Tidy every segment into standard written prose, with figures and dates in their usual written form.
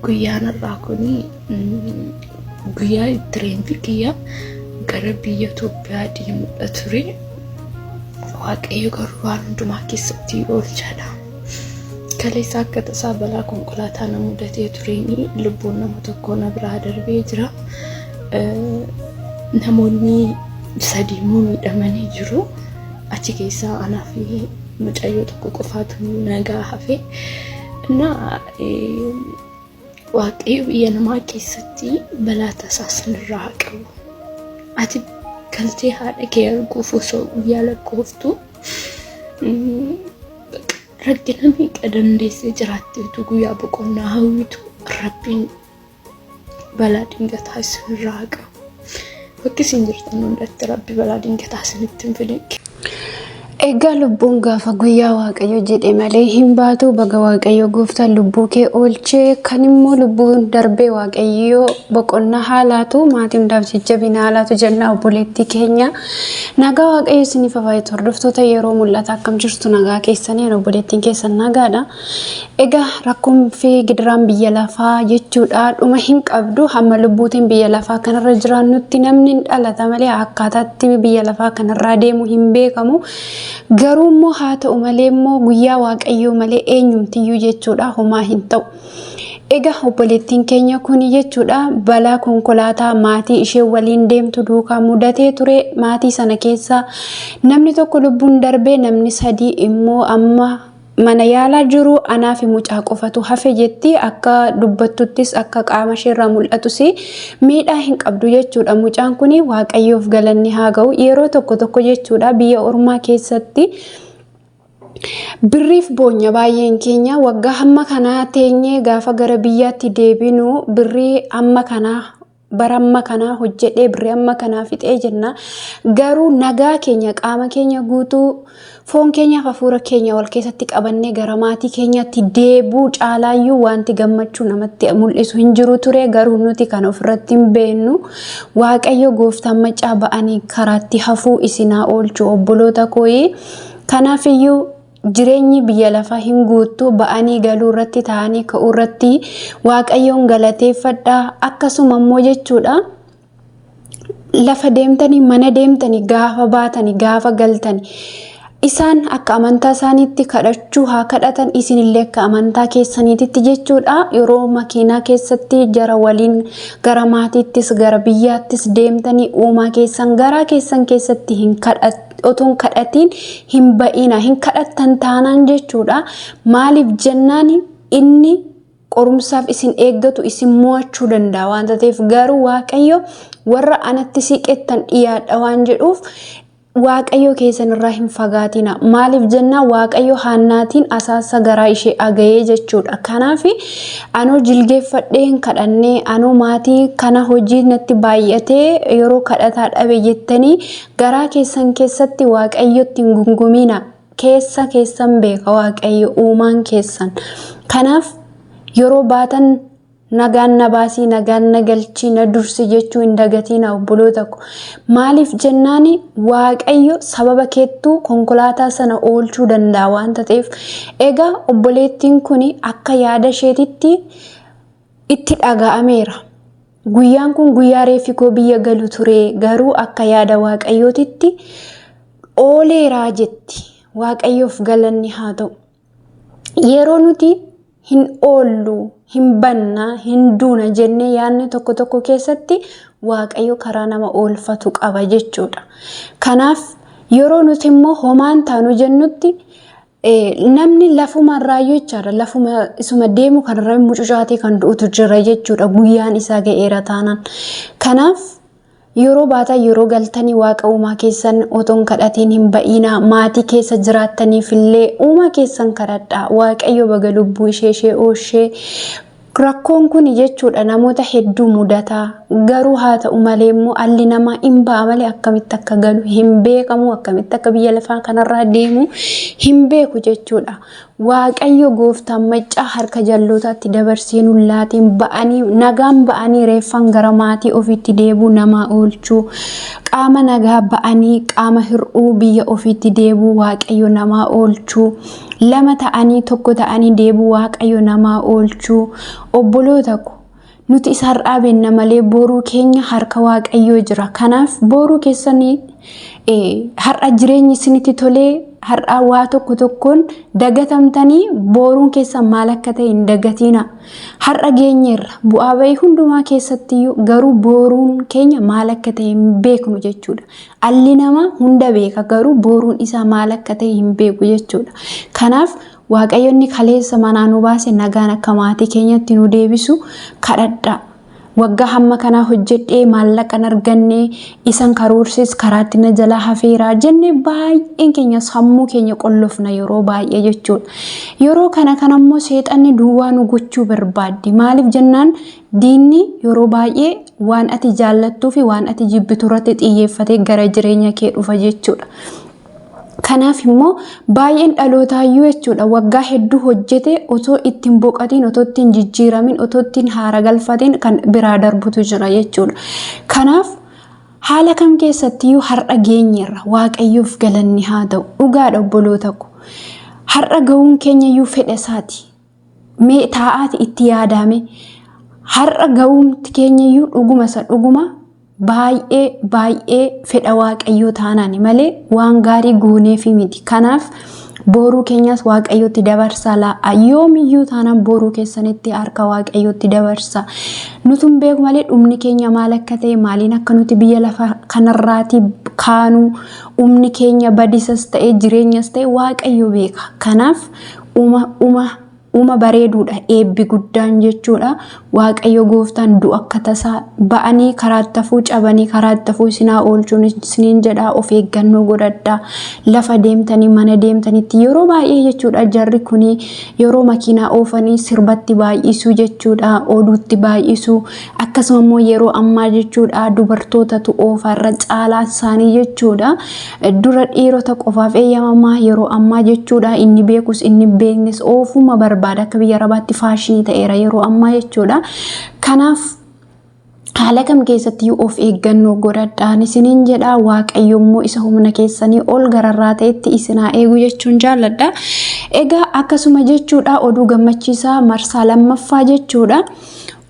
guyyaan irraa kuni guyyaa tireenfikiyya gara biyya Itoophiyaa deemudha ture. Waaqayyo garuu waan hundumaa keessatti oolchaadha. Kaleessa akka tasaa balaa konkolaataa na mudatee tureeni lubbuun nama tokko na biraa darbee jira. Namoonni 3 miidhamanii jiru. Achi keessaa anaa fi mucayyoo tokko qofaatu nagaa hafe. Waaqayyo biyya namaa keessatti balaa tasaa sanirraa qabu. Ati galtee haadha kee arguuf osoo guyyaa lakkooftu rakkina meeqa dandeessee jiraatteetu guyyaa boqonnaa hawwitu Rabbiin balaa dingataa isinirraa qabu. Bakki isin jirtan hundatti Rabbi balaa dingataa isinitti hin fidne. Egaa lubbuun gaafa guyyaa Waaqayyo jedhe malee hin baatu. Baga Waaqayyo gooftaan lubbuu kee oolchee kan immoo lubbuun darbee Waaqayyo boqonnaa haalaatu maatii hundaaf jajjabina haalaatu jennaa obboleettii keenya. Nagaa Waaqayyo isiniif fayyisu hordoftoota yeroo mul'ata akkam jirtu nagaa keessanii obboleettiin keessan nagaadha. Egaa rakkoon fi gidiraan biyya lafaa jechuudha dhuma hin qabdu. Hamma lubbuutiin biyya lafaa kanarra jiraannutti namni dhalata malee akkaataatti biyya lafaa kanarraa deemu hin beekamu. Garuu immoo haa ta'u malee immoo guyyaa Waaqayyoo malee eenyumtiyyuu jechuudha homaa hin ta'u. Egaa obboleettiin keenya kun jechuudha balaa konkolaataa maatii ishee waliin deemtu duukaa mudatee ture. Maatii sana keessa namni tokko lubbuun darbee namni 3 immoo amma mana yaalaa jiru. Anaa fi mucaa qofatu hafe jetti. Akka dubbattuttis akka qaama isheerraa mul'atus miidhaa hin qabdu jechuudha. Mucaan kun Waaqayyoof galanni haa ga'u. Yeroo tokko jechuudha biyya ormaa keessatti birriif boonya baay'een keenya waggaa hamma kanaa teenyee gaafa gara biyyaatti deebinu birrii amma kanaa baramma kanaa hojjedhee birrii amma kanaa fixee jenna. Garuu nagaa keenya qaama keenya guutuu foon keenya hafuura keenya wal keessatti qabannee gara maatii keenyatti deebuu caalaayyuu wanti gammachuu namatti mul'isu hin jiru ture. Garuu nuti kan ofirratti hin beennu. Waaqayyo gooftaan macaa ba'anii karaatti hafuu isinaa oolchu obboloota kooyi. Kanaafiyyuu jireenyi biyya lafaa hin guutu ba'anii galuu irratti ta'anii ka'uu irratti Waaqayyoon galateeffadha. Akkasuma immoo jechuudha lafa deemtanii mana deemtanii gaafa baatanii gaafa galtanii isaan akka amantaa isaaniitti kadhachuu haa kadhatan isinillee akka amantaa keessaniitti jechuudha. Yeroo makiinaa keessatti jara waliin gara maatiittis gara biyyaattis deemtanii uumaa keessan garaa keessan keessatti hin kadhatu. Otoon kadhatiin hin ba'ina hin kadhattan taanaan jechuudha. Maaliif jennaan inni qorumsaaf isin eeggatu isin mo'achuu danda'a waan ta'eef. Garuu Waaqayyo warra anatti siqettan dhiyaadha waan jedhuuf Waaqayyo keessan irraa hin fagaatina. Maaliif jennaan Waaqayyo Haannaatiin asaasa garaa ishee agayee jechuudha. Kanaaf anoo jilgeeffadhee hin kadhannee anoo maatii kana hojii natti baay'atee yeroo kadhataa dhabe jettanii garaa keessan keessatti Waaqayyotti hin gungumina. Keessa keessan beeka Waaqayyo uumaan keessan. Kanaaf yeroo baatan nagaan na baasii nagaan na galchii na dursi jechuu hin dagatina obboloota ko. Maaliif jennaani Waaqayyo sababa keettuu konkolaataa sana oolchuu danda'a waan ta'eef. Egaa obboleettiin kun akka yaada isheetitti itti dhaga'ameera. Guyyaan kun guyyaa reeffi koo biyya galu ture. Garuu akka yaada Waaqayyootitti ooleeraa jetti. Waaqayyoof galanni haa ta'u. Yeroo nuti hin oollu hin banna hin duuna jennee yaadne tokko keessatti Waaqayyo karaa nama oolfatu qaba jechuudha. Kanaaf yeroo nuti immoo homaan taanu jennutti namni lafuma raayyoo jechaadha. Lafuma isuma deemu kanarraa mucucaatee kan du'utu jira jechuudha guyyaan isaa ga'eera taanaan. Kanaaf yeroo baata yeroo galtanii Waaqa uumaa keessan otoon kadhatiin hin ba'ina. Maatii keessa jiraattaniif illee uumaa keessan kadhadhaa. Waaqayyo baga lubbuu ishee oolchee. Rakkoon kun jechuudha namoota hedduu mudataa. Garuu haa ta'u malee immoo alli namaa hin ba'a malee akkamitti akka galu hin beekamu. Akkamitti akka biyya lafaa kanarraa deemu hin beeku jechuudha. waaqayyo gooftaan maccaa harka jallootaatti dabarsee nullaatiin ba'anii nagaan ba'anii reeffan gara maatii ofitti deebuu nama oolchuu qaama nagaa ba'anii qaama hir'uu biyya ofitti deebuu waaqayyo nama oolchuu lama ta'anii tokko ta'anii deebuu waaqayyo nama oolchuu obboloota ko nuti isarraa benna malee boruu keenya harka waaqayyo jira kanaaf boruu keessanii har'a jireenyi isinitti tolee har'a waa tokko tokkoon dagatamtanii boruun keessa maal akka ta'e hin dagatina har'a geenyeerra bu'aa bahii hundumaa keessatti garuu boruun keenya maal akka ta'e hin beeknu jechuudha alli nama hunda beeka garuu boruun isaa maal akka ta'e hin beeku jechuudha kanaaf waaqayyoonni kaleessa manaa nu baase nagaan akka maatii keenyatti nu deebisu kadhadhaa waggaa hamma kana hojjedhee maallaqan arganne isan karoorsis karaatti na jala hafeeraa jenne baay'een keenya sammuu keenya qollofna yeroo baay'ee jechuudha yeroo kana kanammoo seexanni duwwaa nu gochuu barbaaddi maaliif jennaan diinni yeroo baay'ee waan ati jaallattuu fi waan ati jibbitu irratti xiyyeeffatee gara jireenya kee dhufa jechuudha kanaaf immoo baay'een dhalootaayyu jechuudha waggaa hedduu hojjete otoo ittiin boqatiin otoo ittiin jijjiiramin otoo ittiin haara galfatiin kan biraa darbutu jira jechuudha kanaaf haala kam keessattiyyuu har'a geenyeerra waaqayyoof galanni haa ta'u dhugaadha obboloota ko har'a ga'uun keenyayyuu fedha isaati mee taa'aati itti yaadame har'a ga'uun keenyayyuu dhuguma baay'ee fedha waaqayyoo taanaani malee waan gaarii gooneefi miti kanaaf boruu keenyas waaqayyootti dabarsaa laa yoomiyyuu taanaan boruu keessanitti harka waaqayyootti dabarsa nutun beeku malee dhumni keenya maal akka ta'e maaliin akka nuti biyya lafa kanarraati kaanuu umni keenya badisas ta'e jireenyas ta'e waaqayyo beeka kanaaf uma bareeduudha eebbi guddaan jechuudha waaqayyo gooftaan du'a akka tasaa ba'anii karaatti cabanii karaatti sinaa oolchuun isiniin jedhaa of eeggannoo godhadhaa lafa deemtanii mana deemtanitti yeroo baay'ee jechuudha jarri kuni yeroo makiinaa oofanii sirbatti baay'isuu jechuudha oduutti baay'isuu akkasuma immoo yeroo ammaa jechuudha dubartootatu oofarra caalaa isaanii jechuudha dura dhiirota qofaaf eeyyamamaa yeroo ammaa jechuudha inni beekus inni beeknes oofuma barbaada akka biyya arabaatti faashinii ta'eera yeroo ammaa jechuudha kanaaf haala kam keessatti of eeggannoo godhadhaa isiniin jedha waaqayyo immoo isa humna keessanii ol gararraa ta'etti isinaa eegu jechuun jaalladha egaa akkasuma jechuudha oduu gammachiisaa marsaa lammaffaa jechuudha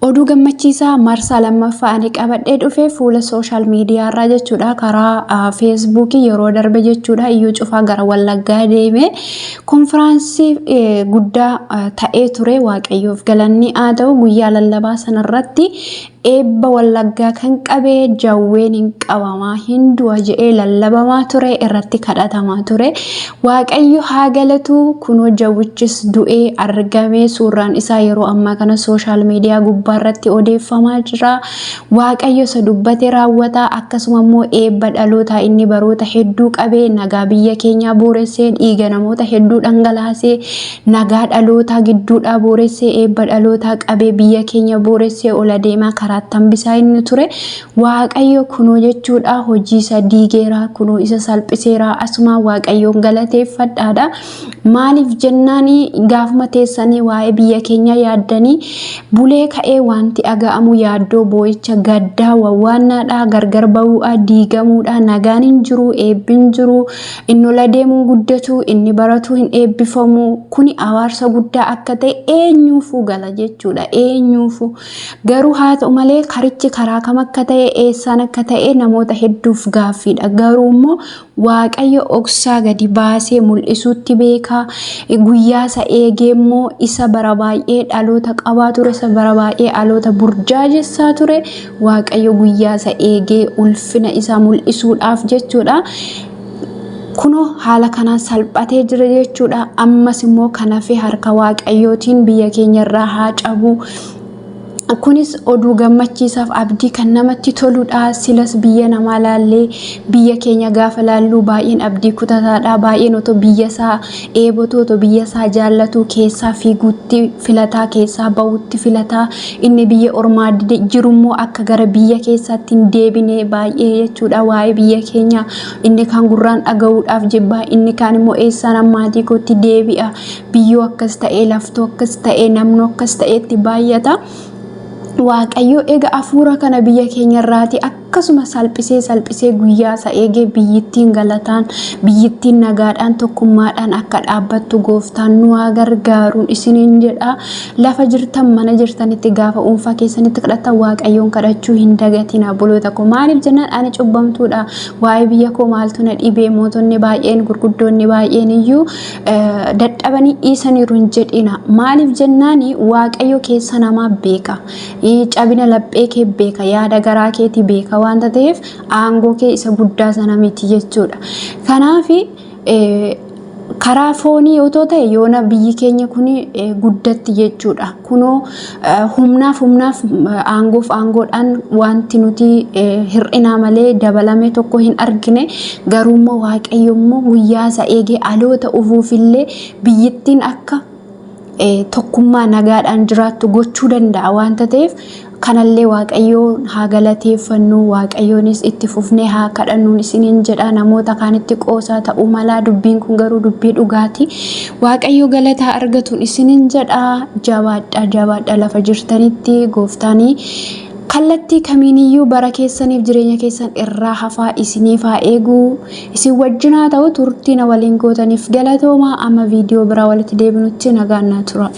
oduu gammachiisaa marsaa lammaffaa ani qabadhee dhufe fuula sooshaal miidiyaa irraa jechuudha karaa feesbuukii yeroo darbe jechuudha iyyuu cufaa gara wallaggaa deeme konfiraansii guddaa ta'ee ture waaqayyoof galanni haa ta'u guyyaa lallabaa sanarratti eebba wallaggaa kan qabee jawween hin qabamaa hindu'a jedhee lallabamaa ture irratti kadhatamaa ture waaqayyo haa galatu kunoo jawwichis du'ee argamee suuraan isaa yeroo ammaa kana sooshaal miidiyaa gubbaarratti odeeffamaa jira waaqayyo isa dubbate raawwata akkasuma immoo eebba dhalootaa inni baroota hedduu qabee nagaa biyya keenyaa booressee dhiiga namoota hedduu dhangalaasee nagaa dhalootaa gidduudhaa booressee eebba dhalootaa qabee biyya keenya booressee ola deemaa karaa tambisaa inni ture waaqayyo kunoo jechuudha hojii isa diigeera kunoo isa salphiseera asuma waaqayyoon galateeffadhaadha maaliif jennaani gaafuma teessanii waa'ee biyya keenya yaaddanii bulee ka'ee wanti aga'amu yaaddoo boo'icha gaddaa wawwaannaadha gargar ba'uudha diigamuudha nagaan hin jiru eebbin jiru inni ola deemuu guddatu inni baratu hin eebbifamu kuni awaarsa guddaa akka ta'e eenyuufuu gala jechuudha eenyuufuu garuu haa ta'u malee karichi karaa kam akka ta'e eessaan akka ta'e namoota hedduuf gaaffiidha garuu immoo waaqayyo oksaa gadi baasee mul'isuutti beeka guyyaa isa eegee immoo isa bara baay'ee dhaloota qabaa ture isa bara baay'ee dhaloota burjaajessaa ture waaqayyo guyyaa isa eegee ulfina isaa mul'isuudhaaf jechuudha kunoo haala kanaan salphatee jira jechuudha ammas immoo kanaaf harka waaqayyootiin biyya keenya irraa haa cabu kunis oduu gammachiisaaf abdii kan namatti toludha. Silas biyya namaa laallee biyya keenya gaafa laallu baay'een abdii kutataadha. Baay'een otoo biyya isaa eebotu otoo biyya isaa jaallatu keessaa fiiguutti filataa, keessaa bahuutti filataa. Inni biyya ormaa jirummoo akka gara biyya keessaatti hin deebine baay'ee jechuudha. Waa'ee biyya keenya inni kaan gurraan dhaga'uudhaaf jibbaa, inni kaan immoo eessaan ammaatii kootti deebi'a. Biyyoo akkas ta'ee, laftuu akkas ta'ee, namnoo akkas ta'eetti baay'ata. Waaqayyo eega afuura kana biyya keenya irraati akkasuma salphisee guyyaa isa eegee biyyittiin galataan, biyyittiin nagaadhaan, tokkummaadhaan akka dhaabbattu gooftaan nu haa gargaaruun isiniin jedha. Lafa jirtan mana jirtanitti gaafa dhuunfaa keessanitti kadhatan Waaqayyoon kadhachuu hin dagatina. Obboloota koo maaliif jennaan ani cubbamtuudha. Waa'ee biyya koo maaltu na dhibee, mootonni baay'een gurguddoonni baay'een iyyuu dadhabanii dhiisaniiru hin jedhina. Maaliif jennaan Waaqayyo keessa namaa beeka. Cabina laphee kee beeka, yaada garaa keetii beeka waan ta'eef aangoo kee isa guddaa sana miti jechuudha. Kanaaf karaa foonii otoo ta'e yoona biyyi keenya kun guddatti jechuudha. Kunoo humnaaf aangoodhaan wanti nuti hir'inaa malee dabalame tokko hin argine. Garuummoo Waaqayyo immoo guyyaa isa eegee dhaloota dhufuufillee biyyittiin akka tokkummaa nagaadhaan jiraattu gochuu danda'a waan ta'eef kanallee Waaqayyoon haa galateeffannu. Waaqayyoonis itti fufnee haa kadhannuun isiniin jedha. Namoota kaanitti qoosaa ta'uu mala dubbiin kun garuu dubbii dhugaati. Waaqayyo galataa argatuun isiniin jedha. Jabaadha lafa jirtanitti gooftaanii kallattii kamiiniyyuu bara keessaniif jireenya keessan irraa hafaa isiniif haa eegu. Isin wajjin haa ta'u turtii na waliin gootaniif galatoomaa. Amma viidiyoo biraa walitti deebinutti nagaan naa tura.